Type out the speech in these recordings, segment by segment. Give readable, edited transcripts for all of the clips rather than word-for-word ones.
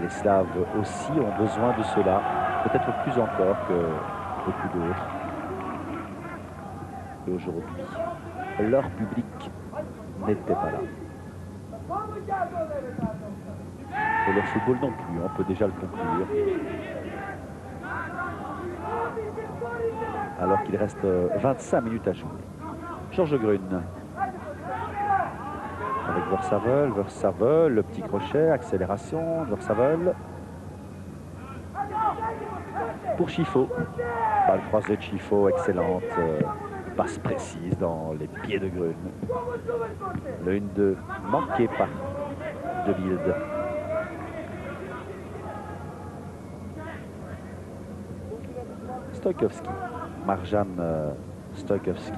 Les Slaves aussi ont besoin de cela, peut-être plus encore que beaucoup d'autres. Et aujourd'hui, leur public n'était pas là. Et leur football non plus, on peut déjà le conclure. Alors qu'il reste 25 minutes à jouer. Georges Grune. Avec Versavel, le petit crochet, accélération, Versavel. Pour Chifo. Balle croisée de Chifo, excellente. Passe précise dans les pieds de Grune. Le 1-2 manqué par De Bilde. Stojkovski. Marjan Stojkovski.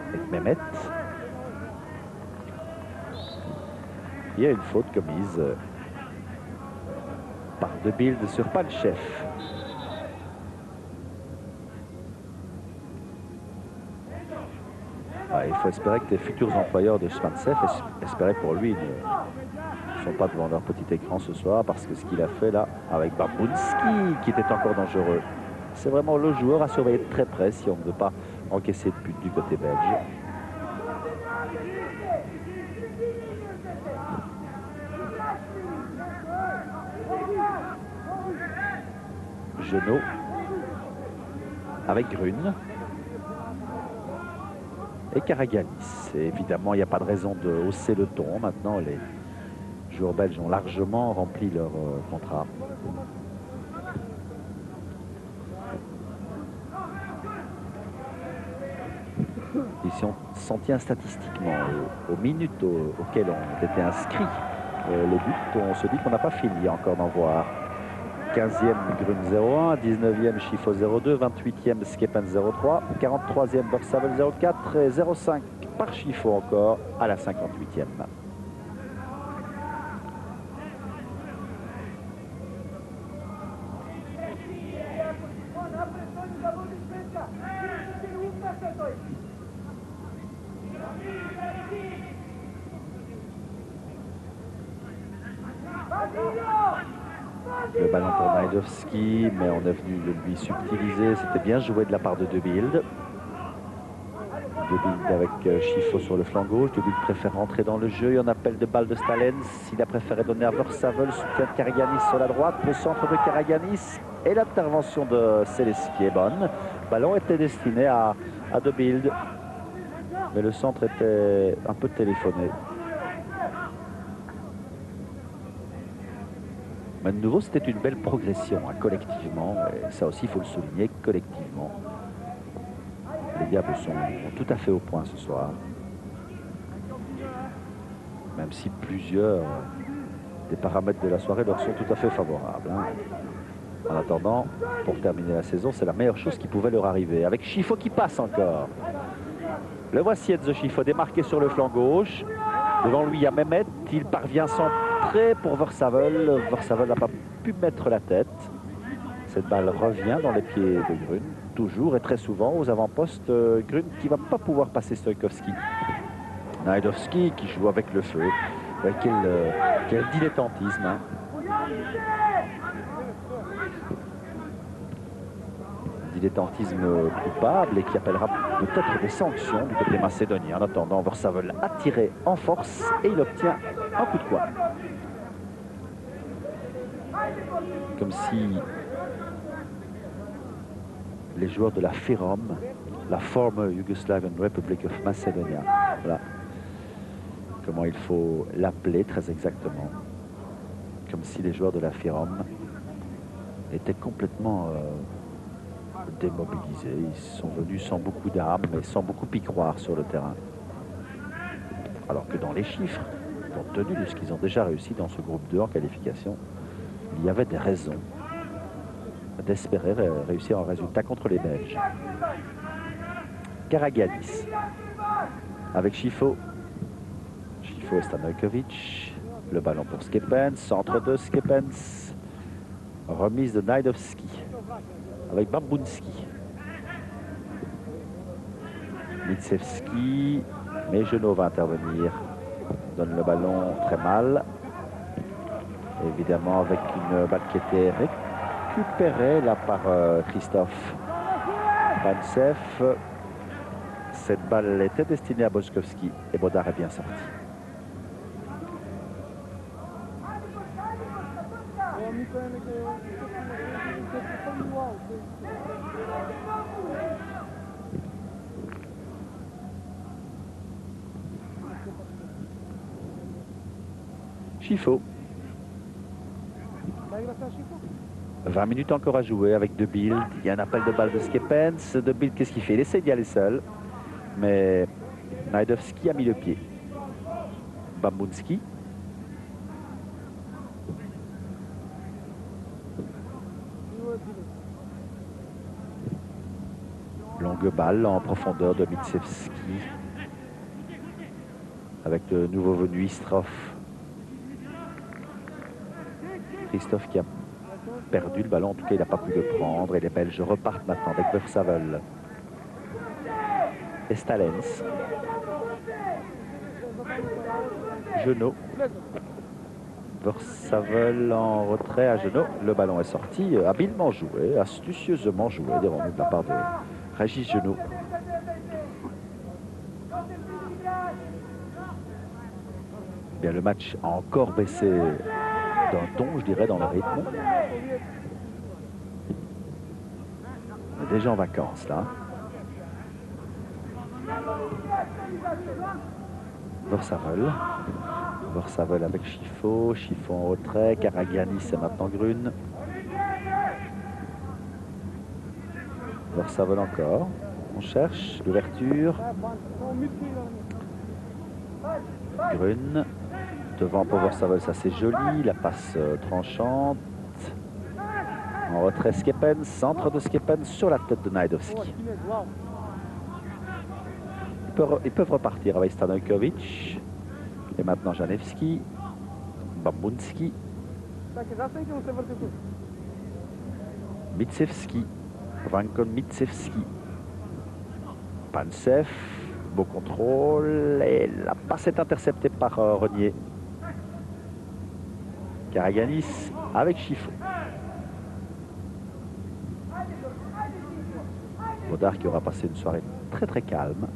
Avec Mehmet. Il y a une faute commise par De Bilde sur Panchev. Il faut espérer que les futurs employeurs de Schmantsev, espérer pour lui, ne sont pas devant leur petit écran ce soir, parce que ce qu'il a fait là avec Babunski, qui était encore dangereux, c'est vraiment le joueur à surveiller de très près si on ne veut pas encaisser de but du côté belge. Genot avec Grune et Karaganis. Et évidemment, il n'y a pas de raison de hausser le ton. Maintenant, les joueurs belges ont largement rempli leur contrat. Et si on s'en tient statistiquement aux minutes auxquelles ont été inscrits les buts, on se dit qu'on n'a pas fini encore d'en voir. 15e Grune 0-1, 19e Chifo 0-2, 28e Skepen 0-3, 43e Versavel 0-4 et 0-5 par Chifo encore à la 58e. Le ballon pour Najdovski, mais on est venu le lui subtiliser. C'était bien joué de la part de De Bilde. De Bilde avec Chifo sur le flanc gauche. De Bilde préfère rentrer dans le jeu. Il y en appelle de balle de Stalens. Il a préféré donner à Versavel. Soutien de Karaganis sur la droite. Le centre de Karaganis. Et l'intervention de Seleski est bonne. Le ballon était destiné à De Bilde. Mais le centre était un peu téléphoné. Mais de nouveau, c'était une belle progression collectivement. Et ça aussi, il faut le souligner, collectivement. Les Diables sont tout à fait au point ce soir. Même si plusieurs des paramètres de la soirée leur sont tout à fait favorables. En attendant, pour terminer la saison, c'est la meilleure chose qui pouvait leur arriver. Avec Chifo qui passe encore. Le voici Enzo Chifo démarqué sur le flanc gauche. Devant lui, il y a Mehmet. Il parvient sans très pour Versavel. Versavel n'a pas pu mettre la tête. Cette balle revient dans les pieds de Grune, toujours et très souvent aux avant-postes. Grune qui ne va pas pouvoir passer Stojkovski. Najdovski qui joue avec le feu. Ouais, quel dilettantisme. Dilettantisme coupable et qui appellera peut-être des sanctions du côté macédonien. En attendant, Versavel a tiré en force et il obtient un coup de poing. Comme si les joueurs de la FIROM, la Former Yugoslavian Republic of Macedonia, voilà comment il faut l'appeler très exactement, comme si les joueurs de la FIROM étaient complètement démobilisés. Ils sont venus sans beaucoup d'armes, mais sans beaucoup y croire sur le terrain. Alors que dans les chiffres, compte tenu de ce qu'ils ont déjà réussi dans ce groupe 2 en qualification, il y avait des raisons d'espérer réussir un résultat contre les Belges. Karaganis avec Chifo. Chifo et Stanojkovic. Le ballon pour Skepens. Centre de Skepens. Remise de Najdovski avec Babunski. Mitsevski. Mais Genot va intervenir. donne le ballon très mal. Évidemment avec une balle qui était récupérée là par Christophe Pansev. Cette balle était destinée à Boskowski et Bodard est bien sorti. Chifo. 20 minutes encore à jouer avec De Bild. Il y a un appel de balle de Skepens. De Bild, qu'est-ce qu'il fait? Il essaie d'y aller seul. Mais Najdovski a mis le pied. Bambunski. Longue balle en profondeur de Mitsevski. Avec le nouveau venu Istrov. Christophe qui a perdu le ballon, en tout cas il n'a pas pu le prendre et les Belges repartent maintenant avec Versavel et Stalens. Genot. Versavel en retrait à Genot. Le ballon est sorti, habilement joué, astucieusement joué devant nous de la part de Régis Genot. Bien, le match a encore baissé d'un ton, je dirais, dans le rythme. On est déjà en vacances, là. Versavel. Versavel avec Chifo. Chifo en retrait. Karagianis et maintenant Grune. Versavel encore. On cherche l'ouverture. Grune. Devant pour Versavel, ça c'est joli. La passe tranchante. En retrait Skepens. Centre de Skepens sur la tête de Najdovski. Ils peuvent repartir avec Stanojkovic. Et maintenant Janevski. Bambunski. Mitsevski. Vankon Mitsevski. Pansev. Beau contrôle. Et la passe est interceptée par Renier. Karagianis avec Chifo. Bodard qui aura passé une soirée très très calme.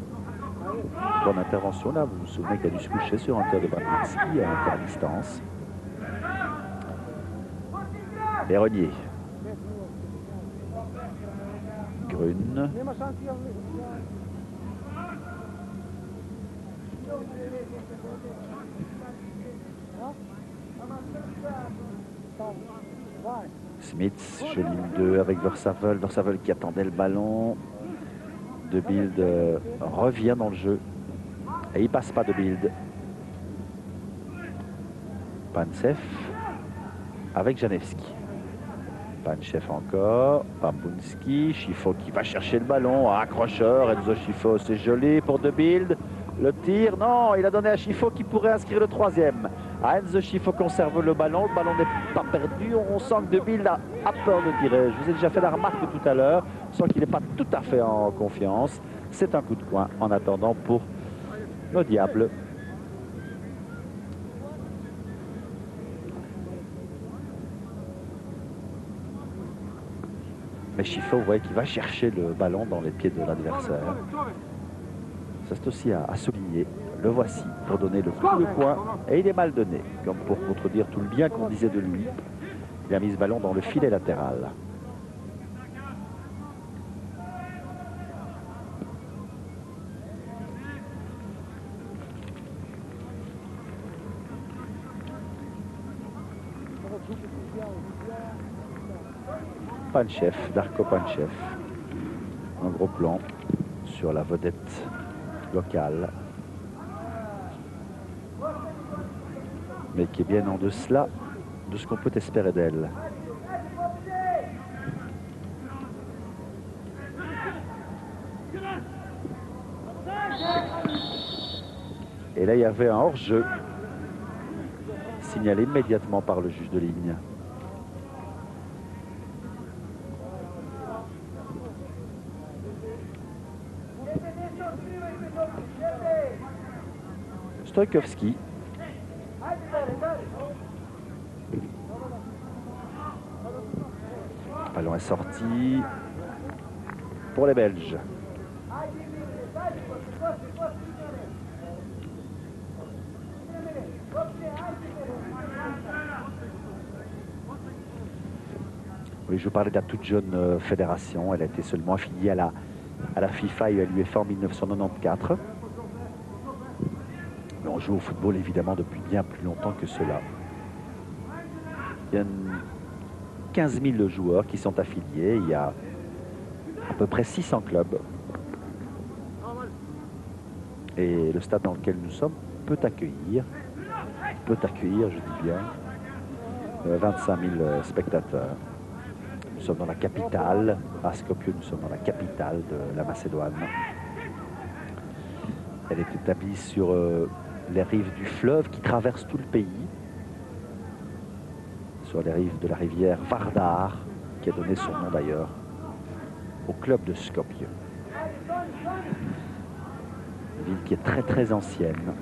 Bonne intervention là, vous vous souvenez qu'il a dû se coucher sur un tir de Bambunski à inter-distance. Renier. Grune. Smith, jolie 2 avec Versavel. Versavel qui attendait le ballon. De Bild revient dans le jeu. Et il passe pas De Bild. Pansev avec Janevski. Pansev encore. Bambunski. Chifo qui va chercher le ballon. Accrocheur. Enzo Chifo, c'est joli pour De Bild. Le tir, non, il a donné à Chifo qui pourrait inscrire le troisième. Enzo Chifo conserve le ballon n'est pas perdu. On sent que De Bild a peur de tirer. Je vous ai déjà fait la remarque tout à l'heure. On sent qu'il n'est pas tout à fait en confiance. C'est un coup de coin en attendant pour nos Diables. Mais Chifo, vous voyez qu'il va chercher le ballon dans les pieds de l'adversaire. Ça, c'est aussi à souligner. Le voici pour donner le coup de poing. Et il est mal donné, comme pour contredire tout le bien qu'on disait de lui. Il a mis ce ballon dans le filet latéral. Panchev, Darko Panchev. Un gros plan sur la vedette locale. Mais qui est bien en deçà de ce qu'on peut espérer d'elle. Et là, il y avait un hors-jeu signalé immédiatement par le juge de ligne. Stojkovski. Le ballon est sorti pour les Belges. Oui, je parlais de la toute jeune fédération. Elle a été seulement affiliée à la FIFA et à l'UEFA en 1994. Mais on joue au football évidemment depuis bien plus longtemps que cela. Il y a 15 000 joueurs qui sont affiliés. Il y a à peu près 600 clubs. Et le stade dans lequel nous sommes peut accueillir, je dis bien, 25 000 spectateurs. Nous sommes dans la capitale, à Skopje, nous sommes dans la capitale de la Macédoine. Elle est établie sur les rives du fleuve qui traverse tout le pays, sur les rives de la rivière Vardar, qui a donné son nom d'ailleurs au club de Skopje. Une ville qui est très très ancienne,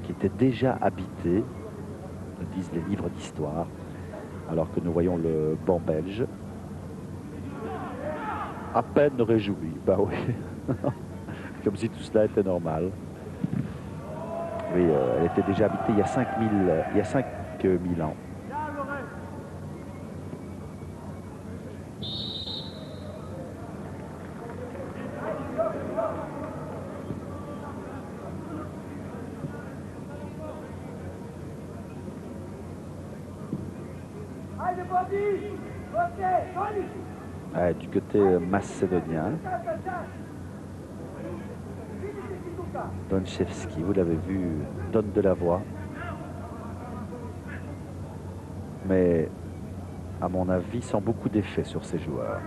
qui était déjà habitée, le disent les livres d'histoire, alors que nous voyons le banc belge. À peine réjoui, bah oui. Comme si tout cela était normal. Oui, elle était déjà habitée il y a 5 000 ans. Ouais, du côté macédonien. Donchevski, vous l'avez vu, donne de la voix. Mais, à mon avis, sans beaucoup d'effet sur ces joueurs.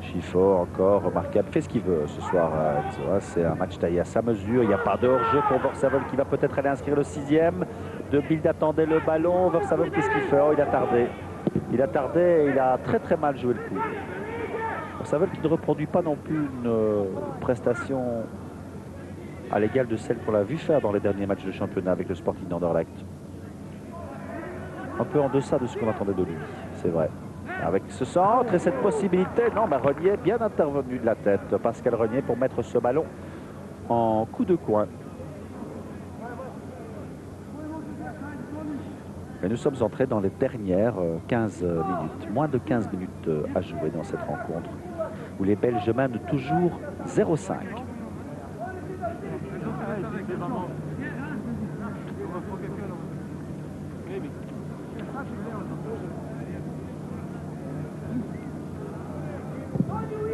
Schifo encore remarquable, fait ce qu'il veut ce soir. C'est un match taillé à sa mesure. Il n'y a pas de hors-jeu pour Vorsavel qui va peut-être aller inscrire le 6e. De Bild attendait le ballon. Vorsavel, qu'est-ce qu'il fait? Oh, il a tardé. Il a tardé et il a très très mal joué le coup. Vorsavel qui ne reproduit pas non plus une prestation à l'égal de celle qu'on l'a vu faire dans les derniers matchs de championnat avec le Sporting d'Anderlecht. Un peu en deçà de ce qu'on attendait de lui, c'est vrai. Avec ce centre et cette possibilité, non, mais Renier bien intervenu de la tête, Pascal Renier, pour mettre ce ballon en coup de coin. Mais nous sommes entrés dans les dernières 15 minutes, moins de 15 minutes à jouer dans cette rencontre, où les Belges mènent toujours 0-5.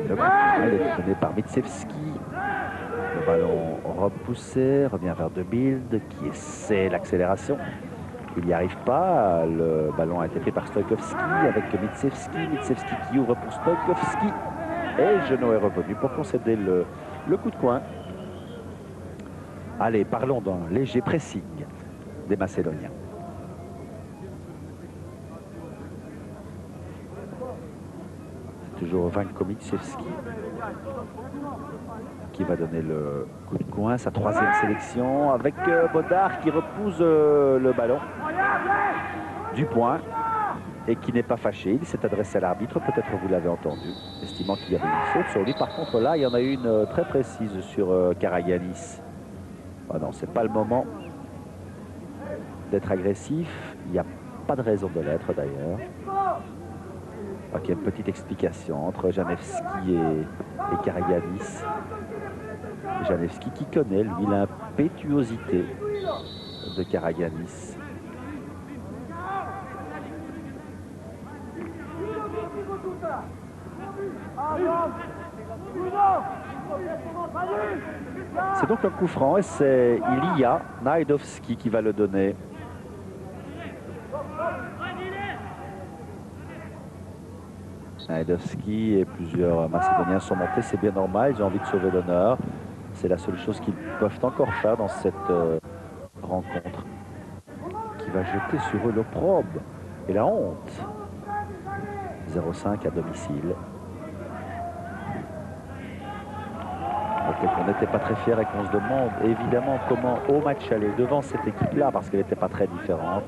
Le ballon est donné par Mitsevski. Le ballon repoussé, revient vers De Bild qui essaie l'accélération. Il n'y arrive pas. Le ballon a été pris par Stojkovski avec Mitsevski. Mitsevski qui ouvre pour Stojkovski. Et Genot est revenu pour concéder le coup de coin. Allez, parlons d'un léger pressing des Macédoniens. Toujours Vanko Mitsevski qui va donner le coup de coin, sa 3e sélection avec Bodard qui repousse le ballon du point et qui n'est pas fâché. Il s'est adressé à l'arbitre, peut-être vous l'avez entendu, estimant qu'il y avait une faute sur lui. Par contre là, il y en a une très précise sur Karagiannis. Ah non, c'est pas le moment d'être agressif. Il n'y a pas de raison de l'être d'ailleurs. Ok, une petite explication entre Janevski et Karagiannis. Janevski qui connaît, lui, l'impétuosité de Karagiannis. C'est donc un coup franc et c'est Ilija Najdovski qui va le donner. Najdovski et plusieurs Macédoniens sont montés, c'est bien normal, ils ont envie de sauver l'honneur. C'est la seule chose qu'ils peuvent encore faire dans cette rencontre qui va jeter sur eux l'opprobre et la honte. 0-5 à domicile. On n'était pas très fiers et qu'on se demande évidemment comment au match aller devant cette équipe-là, parce qu'elle n'était pas très différente.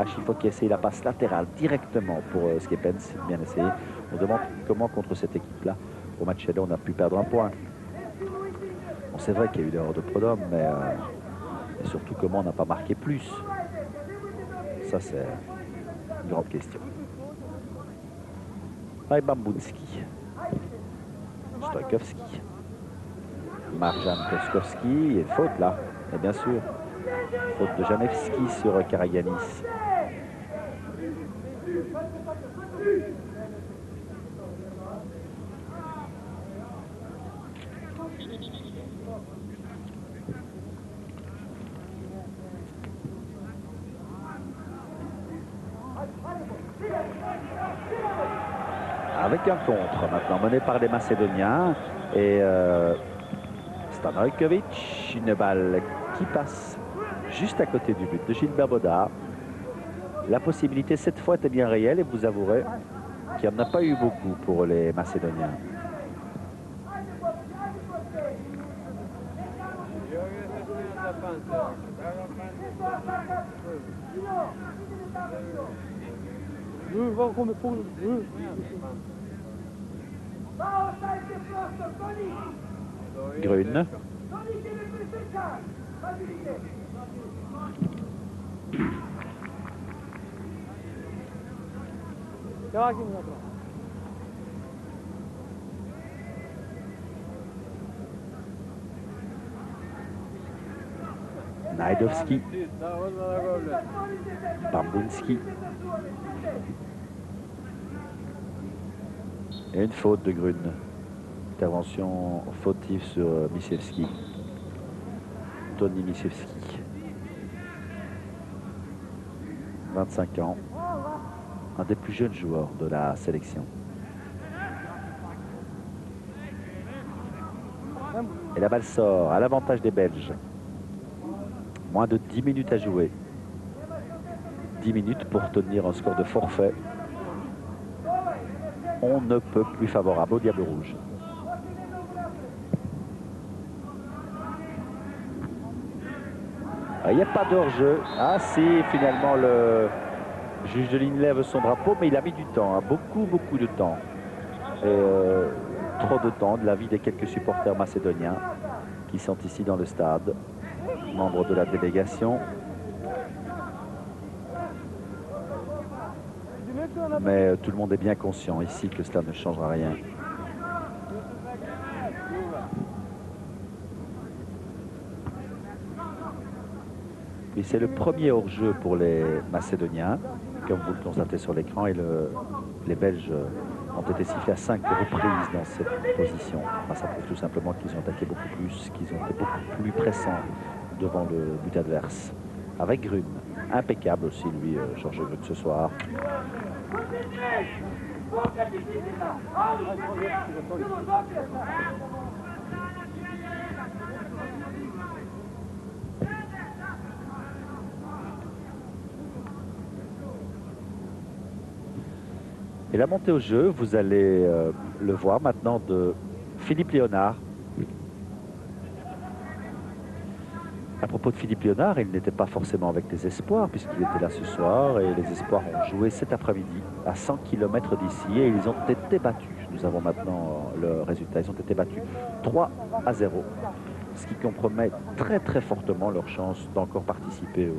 Chifo qui essaye la passe latérale directement pour Skepens, c'est bien essayé. On demande comment contre cette équipe-là, au match aller, on a pu perdre un point. Bon, c'est vrai qu'il y a eu l'erreur de Prodhomme, mais et surtout comment on n'a pas marqué plus. Ça, c'est une grande question. Bambunski, Stojkovski, Marjan Koskowski, et faute là, et bien sûr, faute de Janevski sur Karaganis. Avec un contre maintenant mené par les Macédoniens et Stanojkovic, une balle qui passe juste à côté du but de Gilbert Baudard. La possibilité cette fois était bien réelle et vous avouerez qu'il n'y en a pas eu beaucoup pour les Macédoniens. Grune. Najdovski. Bambunski. Et une faute de Grune. Intervention fautive sur Misiewski. Tony Misiewski. 25 ans. Un des plus jeunes joueurs de la sélection. Et la balle sort à l'avantage des Belges. Moins de 10 minutes à jouer. 10 minutes pour tenir un score de forfait. On ne peut plus favorable au Diable Rouge. Il n'y a pas d'hors-jeu. Ah si, finalement le juge de ligne lève son drapeau, mais il a mis du temps, hein, beaucoup de temps. Et trop de temps de l'avis des quelques supporters macédoniens qui sont ici dans le stade, membres de la délégation. Mais tout le monde est bien conscient ici que cela ne changera rien. Et c'est le premier hors-jeu pour les Macédoniens, comme vous le constatez sur l'écran, et les Belges ont été sifflés à 5 reprises dans cette position. Enfin, ça prouve tout simplement qu'ils ont attaqué beaucoup plus, qu'ils ont été beaucoup plus pressants devant le but adverse. Avec Grune, impeccable aussi lui, Georges Grune ce soir. Et la montée au jeu, vous allez le voir maintenant de Philippe Léonard. À propos de Philippe Léonard, il n'était pas forcément avec les espoirs puisqu'il était là ce soir et les espoirs ont joué cet après-midi à 100 km d'ici et ils ont été battus. Nous avons maintenant le résultat. Ils ont été battus 3-0, ce qui compromet très fortement leur chance d'encore participer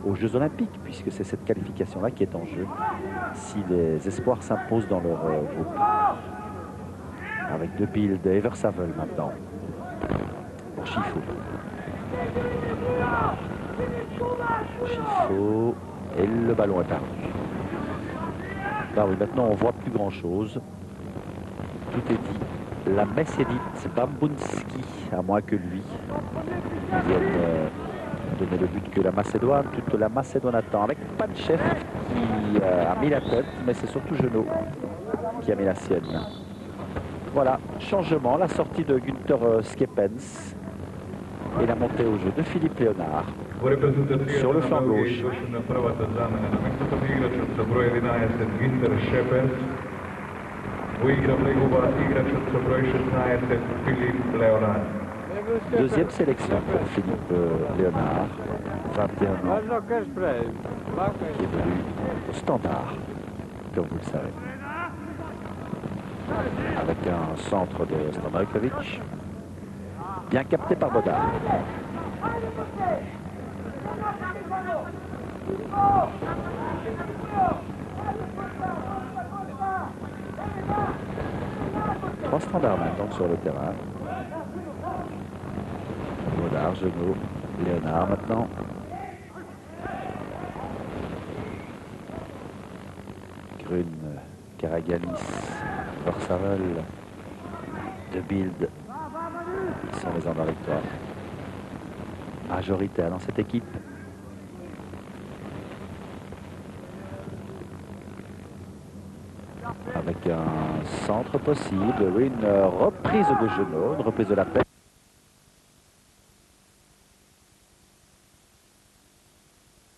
aux Jeux Olympiques puisque c'est cette qualification-là qui est en jeu si les espoirs s'imposent dans leur groupe. Avec De Bilde et Eversavel maintenant pour Chifo. Chifo et le ballon est perdu. Ah oui, maintenant on voit plus grand chose. Tout est dit. La messe est dite. Bambunski, à moins que lui vienne donner le but que la Macédoine. Toute la Macédoine attend avec Panchev qui a mis la tête, mais c'est surtout Genot qui a mis la sienne. Voilà, changement, la sortie de Günther Skepens et la montée au jeu de Philippe Léonard sur le flanc gauche. Uigra v ligu igrač od broj 16 Filip Leonard. Deuxième sélection pour Philippe Léonard, 21 ans, qui évolue au Standard, comme vous le savez. Avec un centre de Stanojkovic, bien capté par Bodard. Trois standards maintenant sur le terrain. Bodard, Genot, Léonard maintenant. Grune, Karaganis, Vorsavel, De Bild sont les hommes en victoire. Majoritaire dans cette équipe. Avec un centre possible, une reprise de Genot, une reprise de la paix.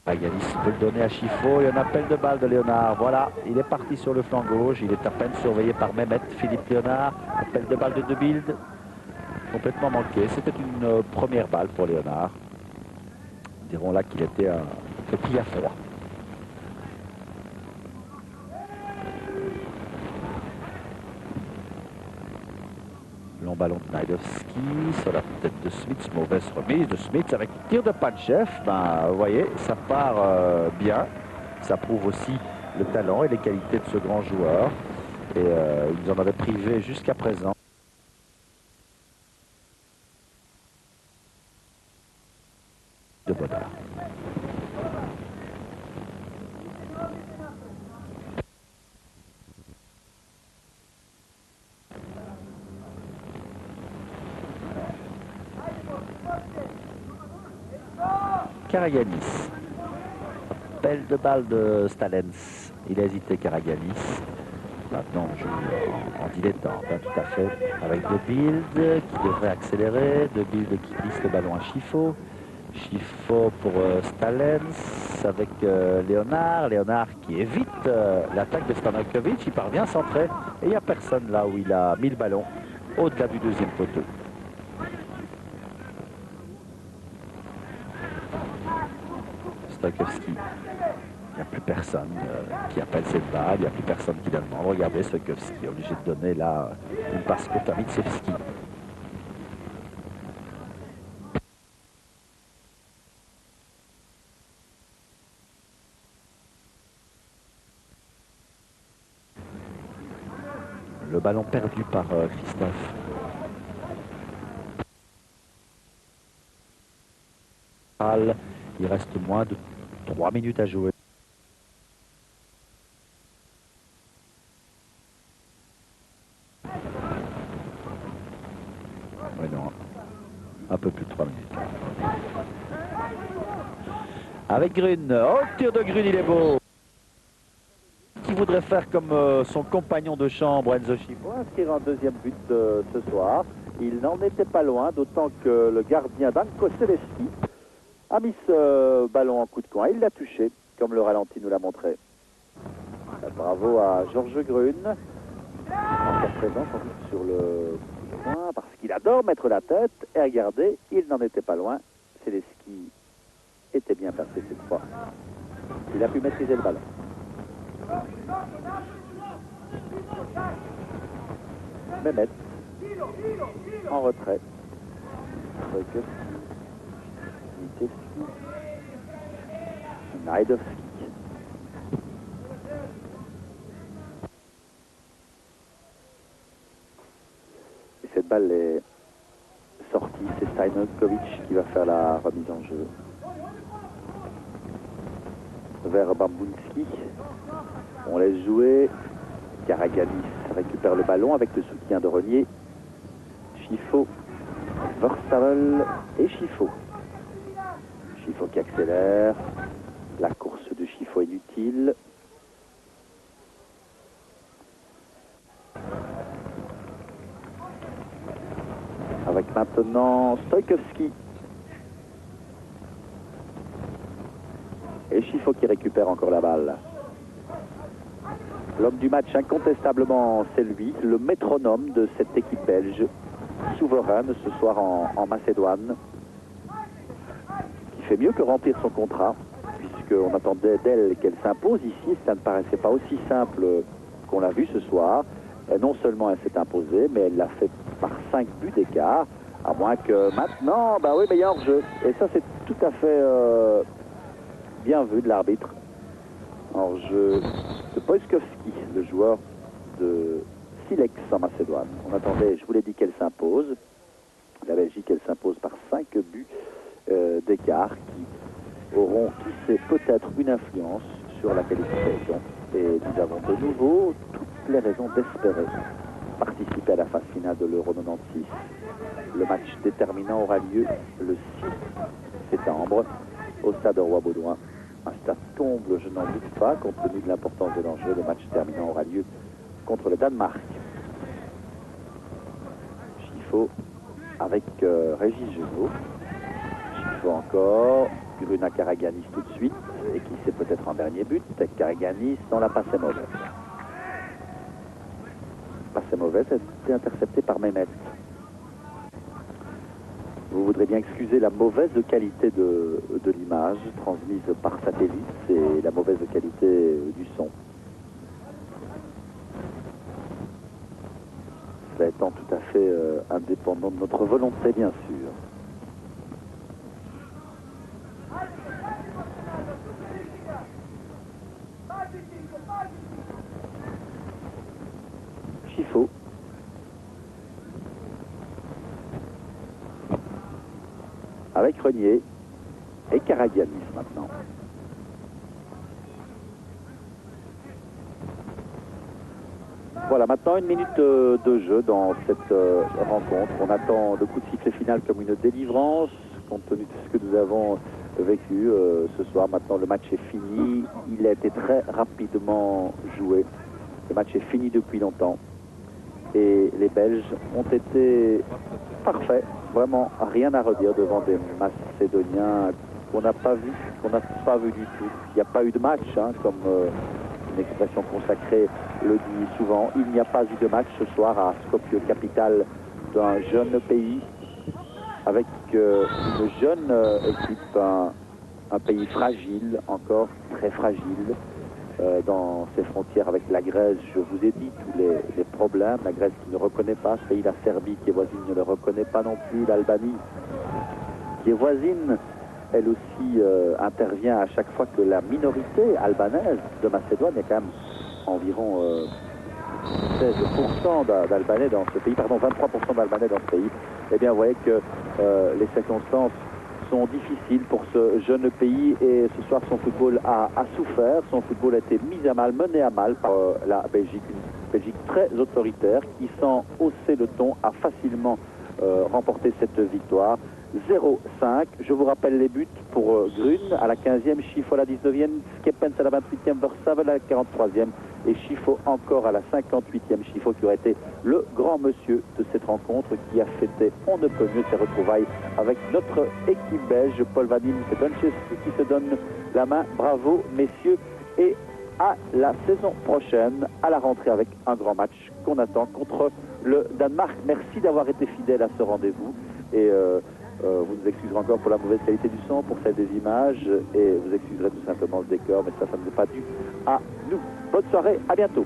Agalis peut le donner à Chiffaut, il y a un appel de balle de Léonard. Voilà, il est parti sur le flanc gauche, il est à peine surveillé par Mehmet, Philippe Léonard. Appel de balle de Bild, complètement manqué. C'était une première balle pour Léonard. Dirons là qu'il était pris à froid. Long ballon de Najdovski sur la tête de Smith, mauvaise remise de Smith avec tir de Panchev. Ben, vous voyez, ça part bien. Ça prouve aussi le talent et les qualités de ce grand joueur. Et il nous en avait privé jusqu'à présent. De Bodard. Karaganis. Appel de balle de Stalens. Il a hésité, Karaganis. Maintenant, on joue en dilettante, hein, tout à fait. Avec De Bild qui devrait accélérer. De Bild qui glisse le ballon à Chiffaut. Chiffaut pour Stalens avec Léonard. Léonard qui évite l'attaque de Stanojkovic. Il parvient à centrer. Et il n'y a personne là où il a mis le ballon au-delà du deuxième poteau. Stojkovski, il n'y a plus personne qui appelle cette balle, il n'y a plus personne qui la demande. Regardez, Stojkovski est obligé de donner là une passe courte à Mitsevski. Le ballon perdu par Christophe. Il reste moins de 3 minutes à jouer. Oui, non, un peu plus de 3 minutes. Avec Grune. Oh, le tir de Grune, il est beau. Qui voudrait faire comme son compagnon de chambre, Enzo Chiffaut, inscrire un deuxième but ce soir. Il n'en était pas loin, d'autant que le gardien Danko Selesky a mis ce ballon en coup de coin. Il l'a touché, comme le ralenti nous l'a montré. Bravo à Georges Grune. Encore présent sans doute sur le coup de coin, parce qu'il adore mettre la tête. Et regardez, il n'en était pas loin. Selesky était bien placé cette fois. Il a pu maîtriser le ballon. Mehmet en retrait. Najdovski. Et cette balle est sortie. C'est Stanojkovic qui va faire la remise en jeu. Vers Bambunski. On laisse jouer. Karaganis récupère le ballon avec le soutien de Renier. Chiffaut, Vorsavel et Chiffaut. Chiffaut qui accélère. La course de Chiffaut inutile. Avec maintenant Stojkovski. Et Chiffaut qui récupère encore la balle. L'homme du match, incontestablement, c'est lui, le métronome de cette équipe belge. souveraine ce soir en Macédoine, qui fait mieux que remplir son contrat, puisqu'on attendait d'elle qu'elle s'impose ici. Ça ne paraissait pas aussi simple qu'on l'a vu ce soir. Et non seulement elle s'est imposée, mais elle l'a fait par 5 buts d'écart, à moins que maintenant, bah oui, mais il y a hors-jeu. Et ça, c'est tout à fait bien vu de l'arbitre. Hors-jeu de Boyskovski, le joueur de Silex en Macédoine. On attendait, je vous l'ai dit, qu'elle s'impose. La Belgique, elle s'impose par 5 buts d'écart qui auront, qui sait, peut-être une influence sur la qualification. Et nous avons de nouveau toutes les raisons d'espérer participer à la phase finale de l'Euro 96. Le match déterminant aura lieu le 6 septembre au stade Roi-Baudouin. Un stade comble, je n'en doute pas, compte tenu de l'importance de l'enjeu. Le match terminant aura lieu contre le Danemark. Chifo avec Régis Genot. Chifo encore, Gruna Karagianis tout de suite, et qui c'est peut-être en dernier but. Karagianis dans la passe est mauvaise. Passe est mauvaise, elle a été interceptée par Mehmet. Vous voudrez bien excuser la mauvaise qualité de l'image transmise par satellite et la mauvaise qualité du son. Ça étant tout à fait indépendant de notre volonté, bien sûr. Chifo. Avec Renier et Karagianis maintenant. Voilà, maintenant 1 minute de jeu dans cette rencontre. On attend le coup de sifflet final comme une délivrance, compte tenu de ce que nous avons vécu ce soir. Maintenant, le match est fini. Il a été très rapidement joué. Le match est fini depuis longtemps. Et les Belges ont été parfaits. Vraiment, rien à redire devant des Macédoniens qu'on n'a pas vu, du tout. Il n'y a pas eu de match, hein, comme une expression consacrée le dit souvent. Il n'y a pas eu de match ce soir à Skopje, capitale d'un jeune pays, avec une jeune équipe, un pays fragile, encore très fragile, dans ses frontières avec la Grèce. Je vous ai dit tous les problèmes. La Grèce qui ne reconnaît pas ce pays, la Serbie qui est voisine ne le reconnaît pas non plus, l'Albanie qui est voisine, elle aussi intervient à chaque fois que la minorité albanaise de Macédoine, il y a quand même environ 16% d'Albanais dans ce pays, pardon, 23% d'Albanais dans ce pays. Eh bien, vous voyez que les circonstances sont difficiles pour ce jeune pays, et ce soir son football a souffert. Son football a été mis à mal, mené à mal par la Belgique, une Belgique très autoritaire qui, sans hausser le ton, a facilement remporté cette victoire. 0-5. Je vous rappelle les buts pour Grune à la 15e, Chifo à la 19e, Skepens à la 28e, Versavel à la 43e et Chifo encore à la 58e. Chifo qui aurait été le grand monsieur de cette rencontre, qui a fêté on ne peut mieux ses retrouvailles avec notre équipe belge. Paul Vadim, c'est Donchevski qui se donne la main. Bravo messieurs, et à la saison prochaine, à la rentrée, avec un grand match qu'on attend contre le Danemark. Merci d'avoir été fidèle à ce rendez-vous, et vous nous excuserez encore pour la mauvaise qualité du son, pour celle des images, et vous excuserez tout simplement le décor, mais ça ne n'est pas dû à nous. Bonne soirée, à bientôt.